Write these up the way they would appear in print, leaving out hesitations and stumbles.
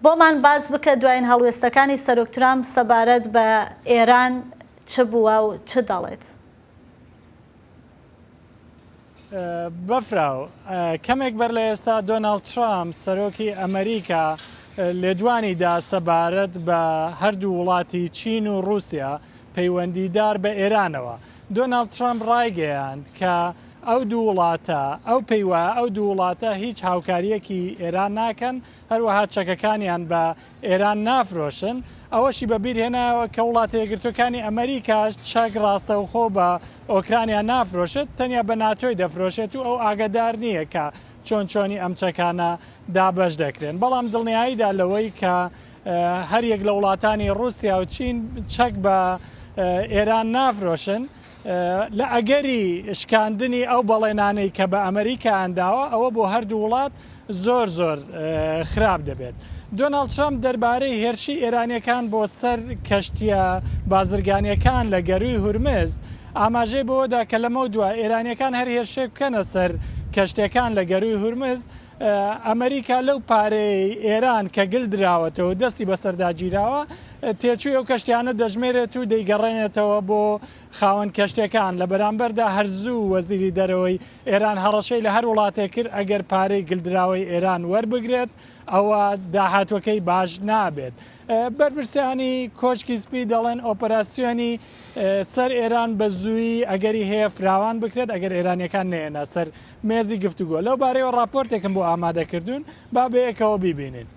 بۆمان باز بکە دوایین هەڵوێستەکانی سەرۆک ترامپ سەبارەت بە ئێران چ بووە و چ دەڵێت؟ بەفراو کەمێک بەر لە ئێستا دۆناڵد ترامپ سەرۆکی ئەمریکا لێدوانیدا سەبارەت بە هەردوو وڵاتی چین و رووسیا پەیوەندیدار بە ئێرانەوە. دۆناڵد ترامپ ڕایگەیاند کە ئەو دوو وڵاتە ئەو پەیوە ئەو دوو وڵاتە هیچ هاوکاریەکی ئێران ناکەن، هەروەها چەکەکانیان بە ئێران نافرۆشن. ئەوەشی بەبیر هێناوە کە وڵاتە یەکگرتووەکانی ئەمریکاش چەک ڕاستەوخۆ بە ئۆکرانیا نافرۆشێت، تەنیا بە ناتۆی دەفرۆشێت و ئەو ئاگادار نییە کە چۆنی ئەم چەکانە دابەش دەکرێن. بەڵام دڵنیاییدا لەوەی کە هەریەک لە وڵاتانی رووسیا و چین چەک بە ئێران نافرۆشن لە ئەگەری شکاندنی ئەو بەڵێنانەی کە بە ئەمریکا ئەنداوە ئەوە بۆ هەردوو وڵات زۆر خراپ دەبێت. دۆناڵد ترامپ دەربارەی هێرشی ئێرانیەکان بۆ سەر کەشتیە بازرگانیەکان لە گەروی هورمز ئاماژەی بۆدا کە لەمە دووە ئێرانیەکان هەر هێرشێک بکەنە سەر کەشتەکان لە گەروی هورمز، ئەمریکا لەو پارەی ئێران کە گل دراوەتەوە دەستی بەسەرداگیراوە تێچووی ئەو کەشتیانە دەژمێرێت و دەیگەڕێنێتەوە بۆ خاوەن کەشتەکان. لە بەرامبەردا هەرزوو وەزیری دەرەوەی ئێران هەڕەشەی لە هەر وڵاتێک کرد ئەگەر پارەی گلدراوەی ئێران وەربگرێت ئەوە داهاتوەکەی باش نابێت. بەرپرسیانی کۆچکی سپی دەڵێن ئۆپەراسیۆنی سەر ئێران بە زووی ئەگەری هەیە فراوان بکرێت ئەگەر ئێرانیەکان نێنە سەر مێزی گفتوگۆ. لەو بارەیەوە راپۆرتێکم بۆ ئامادەکردوون با بەیەکەوە بیبینین.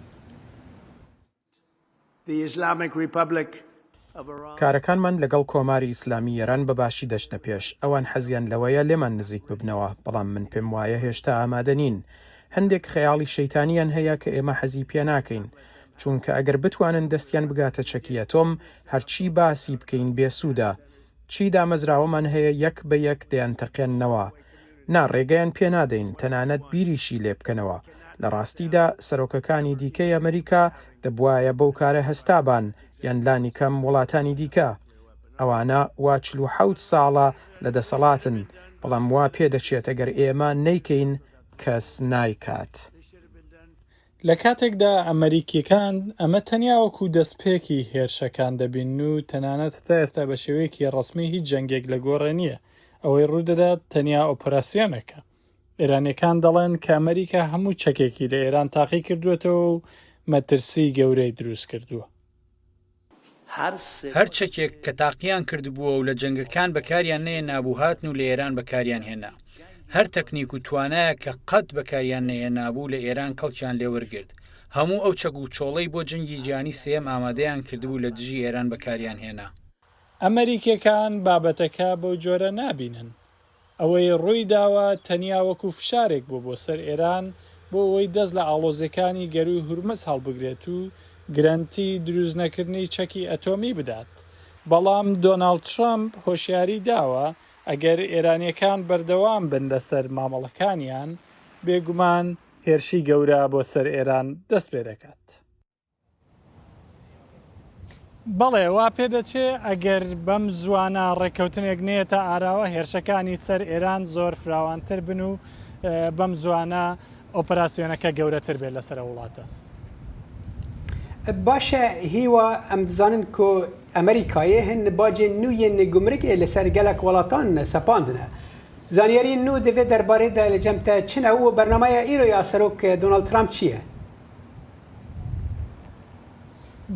کارەکانمان لەگەڵ کۆماری ئیسلامی ئێران بەباشی دەچنە پێش. ئەوان حەزیان لەوەیە لێمان نزیک ببنەوە، بەڵام من پێم وایە هێشتا ئامادە نین. هەندێک خەیاڵی شەیتانیان هەیە کە ئێمە حەزی پێ ناکەین، چونکە ئەگەر بتوانن دەستیان بگاتە چەکی ئەتۆم هەرچی باسی بکەین بێسوودە. چی دامەزراوەمان هەیە یەک بە یەک دەیانتەقێننەوە. ڕێگەیان پێ نادەین، تەنانەت بیریشی لێ بکەنەوە. لە ڕاستیدا سەرۆکەکانی دیکەی ئەمریکا دەبوایە بەو کارە هەستابان یان لانی کەم وڵاتانی دیکە. ئەوانە وا 47 ساڵە لە دەسەڵاتن، بەڵام وا پێدەچێت ئەگەر ئێمە نەیکەین کەس نایکات. لە کاتێکدا ئەمریکیەکان ئەمە تەنیا وەکو دەستپێکی هێرشەکان دەبین و تەنانەت هەتا ئێستا بە شێوەیەکی ڕسمی هیچ جەنگێک لە گۆڕە نییە، ئەوەی ڕوودەدات تەنیا ئۆپەراسیۆنەکە. ئێرانیەکان دەڵێن کە ئەمریکا هەموو چەکێکی لە ئێران تاقی کردوێتەوە و مەترسی گەورەی دروست کردووە. هەر چەکێک کە تاقییان کردبووە و لە جەنگەکان بەکاریان نەیە نابوو هاتن و لە ئێران بەکاریان هێنا. هەر تەکنیک و توانایە کە قەت بەکاریان نەیە نابوو لە ئێران کەڵکیان لێوەرگرت. هەموو ئەو چەک و چۆڵەی بۆ جەنگی جیهانی سێم ئامادەیان کردبوو لە دژی ئێران بەکاریان هێنا. ئەمریکیەکان بابەتەکە بەو جۆرە نابینن. ئەوەی ڕووی داوە تەنیا وەکو فشارێک بوو بۆ سەر ئێران بۆ ئەوەی دەست لە ئاڵۆزەکانی گەروی هورمز هەڵبگرێت و گرنتی دروست نەکردنی چەکی ئەتۆمی بدات. بەڵام دۆناڵد ترامپ هۆشیاری داوە ئەگەر ئێرانیەکان بەردەوام بن لەسەر مامەڵەکانیان بێگومان هێرشی گەورە بۆ سەر ئێران دەست پێ دەکات. بەڵێ وا پێدەچێ ئەگەر بەم زوانە ڕێککەوتنێک نێتە ئاراوە هێرشەکانی سەر ئێران زۆر فراوانتر بن و بەم زوانە ئۆپەراسیۆنەکە گەورەتر بێت لەسەر وڵاتە. باشە هیوە ئەم بزانن کۆ ئەمریکایە هەن باجێ نوێن گومرگێ لەسەر گەلک وڵاتان سەپاندنە. زانیاری نو دەوێت دەربارەیدا لە جەمتە چنە و بەرنامەیە ئیرۆیا سەرۆک دۆناڵد ترامپ چییە؟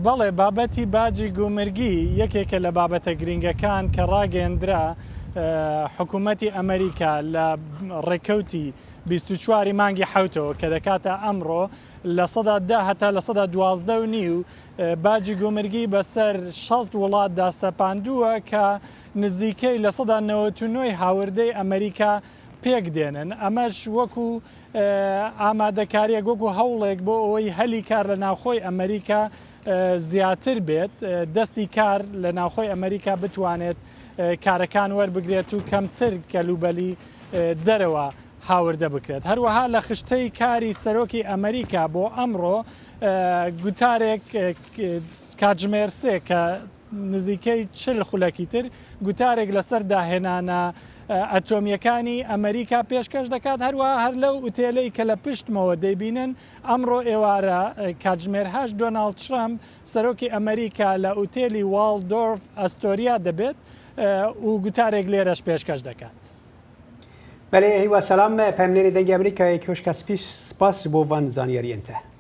بەڵێ بابەتی باجی گومرگی یەکێکە لە بابەتە گرنگەکان کە ڕاگەیەندرا حکوومەتی ئەمریکا لە ڕێکەوتی 24 مانگی حوتەوە کە دەکاتە ئەمڕۆ لە 10 هەتا لە 12.5 باجی گومرگی بەسەر 6 وڵاتدا سەپاندووە کە نزیکەی لە 99 هاوردەی ئەمریکا پێک دێنن. ئەمەش وەکو ئامادەکاریەک وەکو هەوڵێک بۆ ئەوەی هەلی کار لە ناوخۆی ئەمریکا زیاتر بێت، دەستی کار لە ناوخۆی ئەمریکا بتوانێت کارەکان وەربگرێت و کەمتر کەلوبەلی دەرەوە هاوردە بکرێت. هەروەها لە خشتەی کاری سەرۆکی ئەمریکا بۆ ئەمڕۆ گوتارێک کاتژمێر 3 کە نزیکەی 40 خولەکی تر گوتارێک لەسەر داهێنانە ئەتۆمیەکانی ئەمریکا پێشکەش دەکات هەروە هەر لەو ئوتێلەی کە لە پشتمەوە دەیبینن ئەمڕۆ ئێوارە کاتژمێرهاش دۆناڵد ترامپ سەرۆکی ئەمریکا لە ئوتێلی واڵدۆرف ئەستۆریا دەبێت و گوتارێک لێرەش پێشکەش دەکات. بەێ هیوا سەلام پەمنێری دەنگی ئەمریکای کۆشکە سپاس بۆ وان زانیاریێنتە.